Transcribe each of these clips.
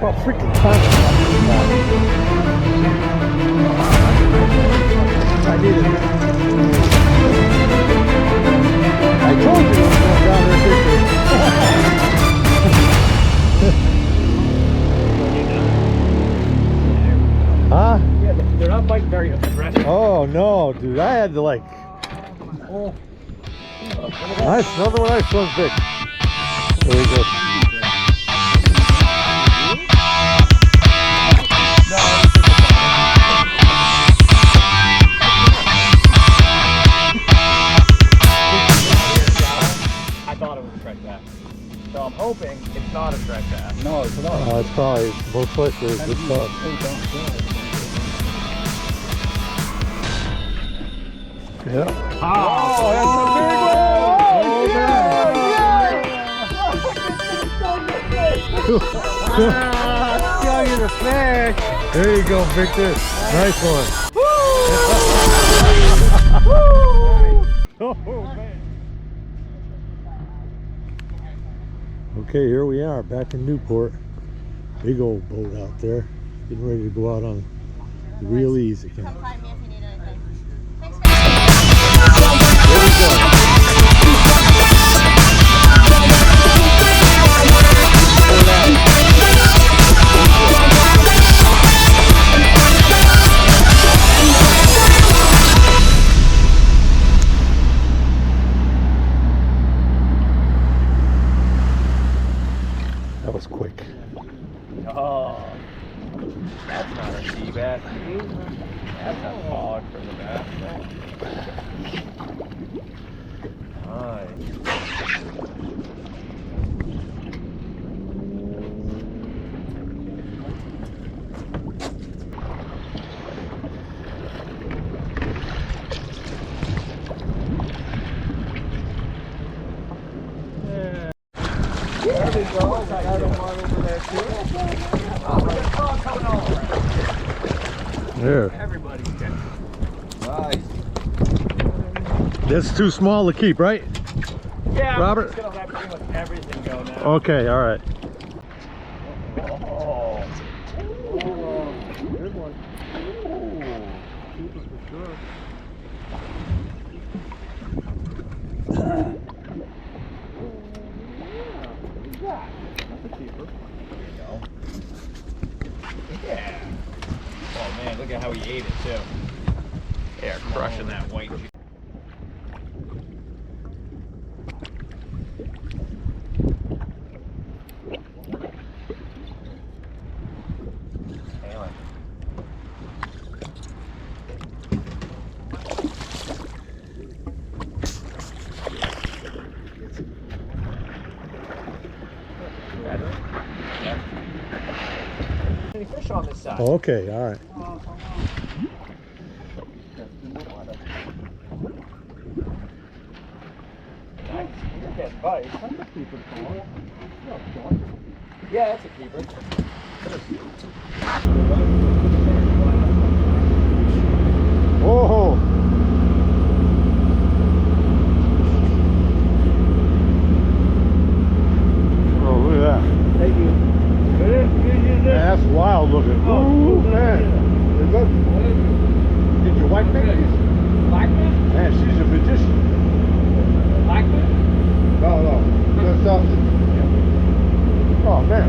Oh, freaking time. I need it. I told you I was going down there fishing. Huh? Yeah, they're not biting very aggressive. Oh no, dude! I had to like. Oh. Nice, another one. Nice one, big. There we go. I thought it was a track bass. So I'm hoping it's not a track bass. No, it's not. It's probably most likely a good stuff. Yeah. Oh, that's a big one! Stung in the fish. There you go, Victor. Nice one. Oh, man. Okay, here we are back in Newport. Big old boat out there. Getting ready to go out on the real EEZ again. Come find me if you need anything. Thanks, There we go. That was quick. Oh, that's not a sea bass. That's a hog for the bass. Nice. There we go. Got another one over there too. Oh, there's a frog coming all around. There. Everybody's catching. Nice. That's too small to keep, right? Yeah, Robert? I'm just gonna let pretty much everything go now. Okay, all right. Oh. Good one. Ooh. Keeper for sure. That's a keeper. There you go. Yeah. Oh man, look at how he ate it too. They are crushing that white juice. Any fish on this side? Okay, all right. Nice. You're getting bites. That's a keeper. Yeah, that's a keeper. Whoa! Oh, look at that. Thank you. Man, that's wild looking. Ooh, man. Did you white fish? Blackfish? Man, she's a magician. Blackfish? No, just something. Oh, man.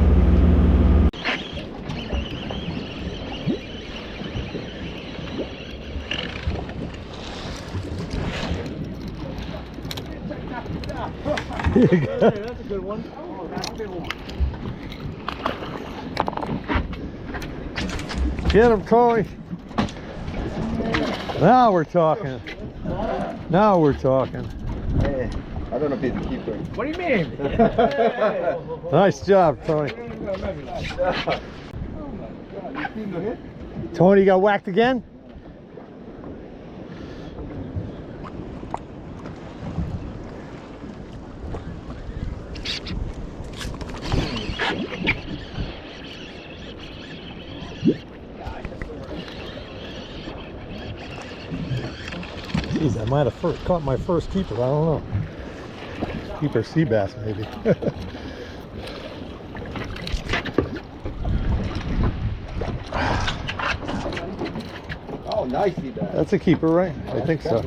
That's a good one. Oh, that's a good one. Get him, Tony. Now we're talking. Now we're talking. Hey, I don't know if he's a keeper. What do you mean? Nice job, Tony. Oh my God, you seen the hit? Tony got whacked again? Jeez, I might have caught my first keeper. I don't know. Keeper sea bass, maybe. nice sea bass. That's a keeper, right? I think so.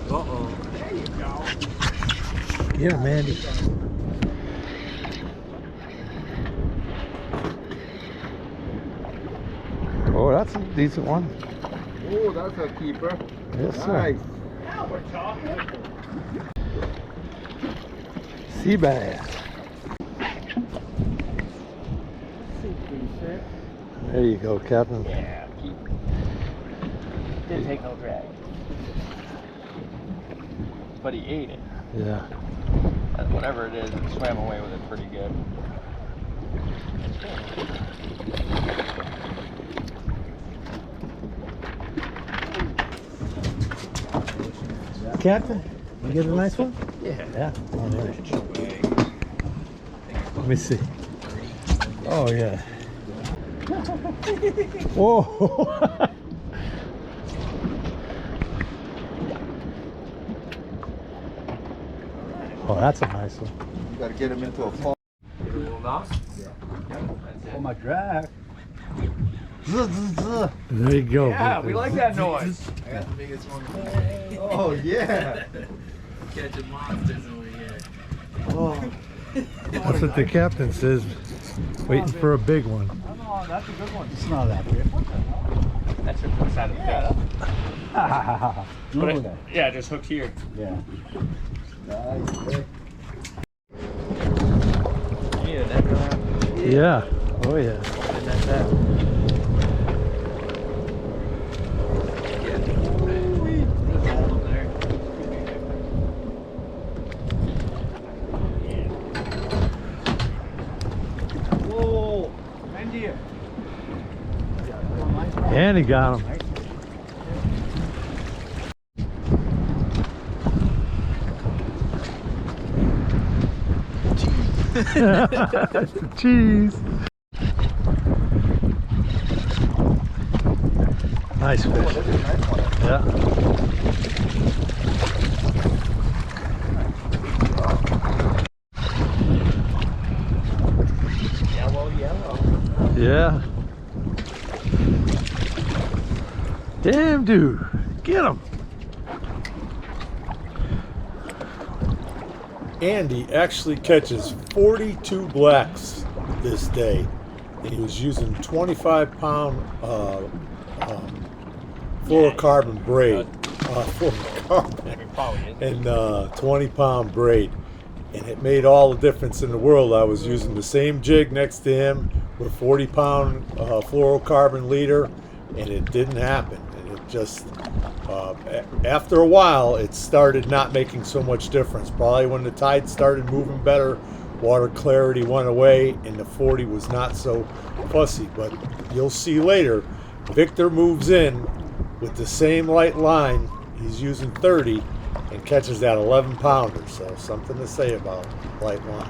Uh-oh. There you go. Get him, Andy. Oh, that's a decent one. Oh, that's a keeper. Yes, sir. Nice. Now we're talking. Sea bass. There you go, Captain. Yeah, keep. Didn't take no drag. But he ate it. Yeah. Whatever it is, it swam away with it pretty good. Captain, you get a nice one? Yeah. Yeah. All right. Let me see. Oh yeah. Whoa. Oh, that's a nice one. You gotta get him into a fall. Give it a little knock. Oh, my drag. There you go. Yeah, we like that noise. I got the biggest one. Oh, yeah. Catching monsters over here. Oh. That's what the captain says. Waiting for a big one. Oh, that's a good one. It's not that big. That's your side of the bed. Look at But that. yeah, just hooked here. Yeah. Nice. You need a net for that? Yeah. Oh yeah. And that's that. Whoa. India. And he got him. Cheese. Nice fish. Yeah. Yellow. Yeah. Damn, dude. Get him. Andy actually catches 42 blacks this day, and he was using 25-pound fluorocarbon braid, fluorocarbon, and 20-pound braid, and it made all the difference in the world. I was using the same jig next to him with 40-pound fluorocarbon leader, and it didn't happen. And it just after a while, it started not making so much difference. Probably when the tide started moving better, water clarity went away, and the 40 was not so fussy. But you'll see later, Victor moves in with the same light line. He's using 30 and catches that 11-pounder. So something to say about light line.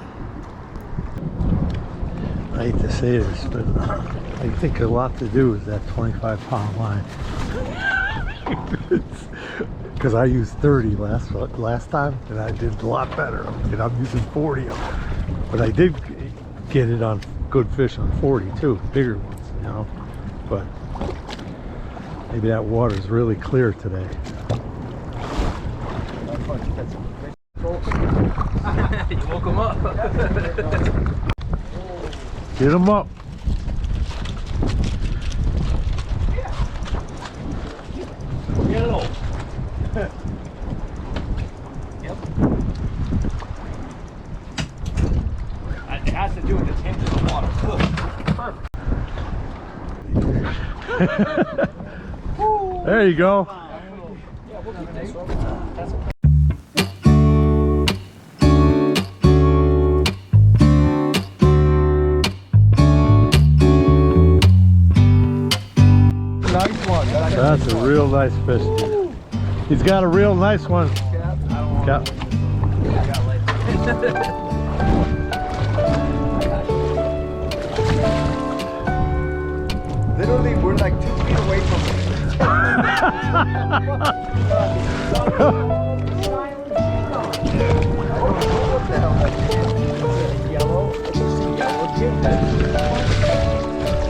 I hate to say this, but I think a lot to do with that 25-pound line. Because I used 30 last time, and I did a lot better. And I'm using 40. But I did get it on good fish on 40 too, bigger ones, you know. But maybe that water is really clear today. You woke him up. Get him up. Yellow. Yep. It has to do with the tinge of the water. Perfect. There you go. Yeah, we'll keep this one. That's okay. Nice one. That's a real nice fish, dude. He's got a real nice one. Cap. Literally, we're like 2 feet away from it.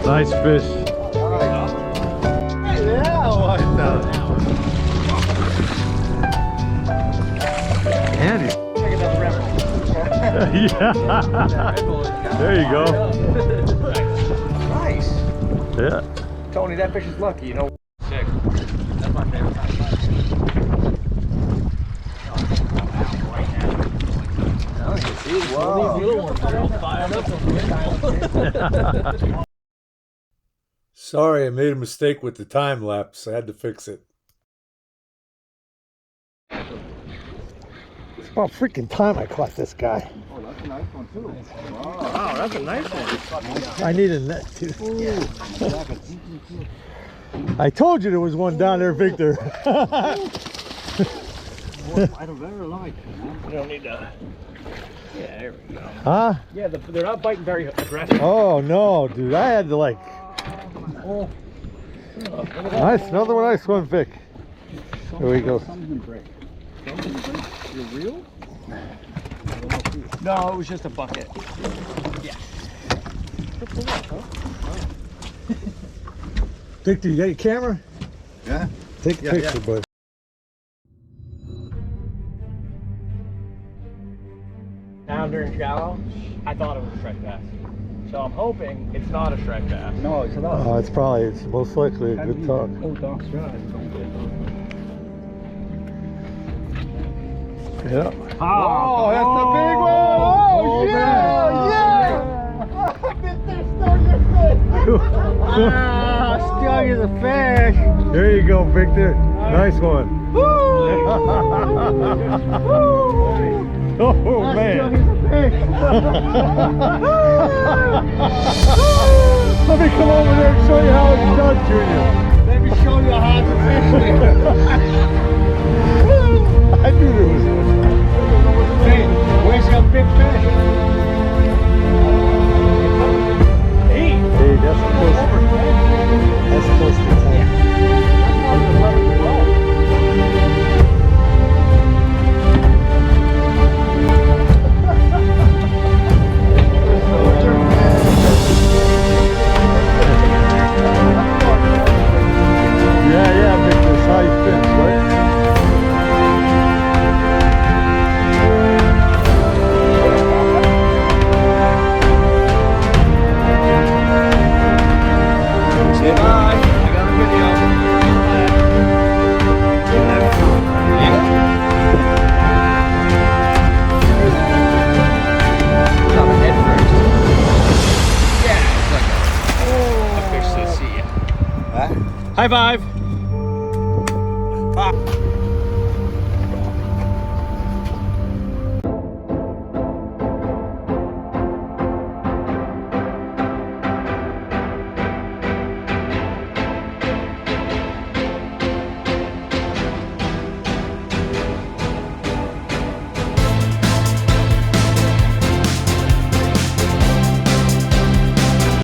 Nice fish. Yeah, what Andy. Check another rebel. Yeah. There you go. Nice. Yeah. Tony, that fish is lucky, you know. Sick. That's my favorite kind of fish. Wow. These little ones are all fired up. Sorry, I made a mistake with the time lapse. I had to fix it. It's about freaking time I caught this guy. Oh, that's a nice one too. Wow, that's a nice one. I need a net too. I told you there was one down there, Victor. I don't very like it. You don't need to. Yeah, there we go. Huh? Yeah, they're not biting very aggressive. Oh no, dude! I had to like. Oh. Nice, another one. Nice one, Vic. There we go. Something break. You're real? No, it was just a bucket. Yeah. Victor, you got your camera? Yeah. Take a Yeah, picture, bud. Pounder and shallow. I thought it was a Shrek bass. So I'm hoping it's not a Shrek bass. No, it's not. Oh, it's most likely a good talk. Oh, that's right. Yeah. Oh, that's a big one! Oh, yeah! Stung as a fish! There you go, Victor. Nice one. Oh man. Let me come over there and show you how it's done, Junior. Let me show you how to fish it. I knew there was one. Hey, where's your big fish? Hey, that's close. That's close to 10. Yeah, Victor, that's how you fish, right? Say bye. I got a video. Drop a head first. Yeah, it's like a fish to see you. Huh? High five.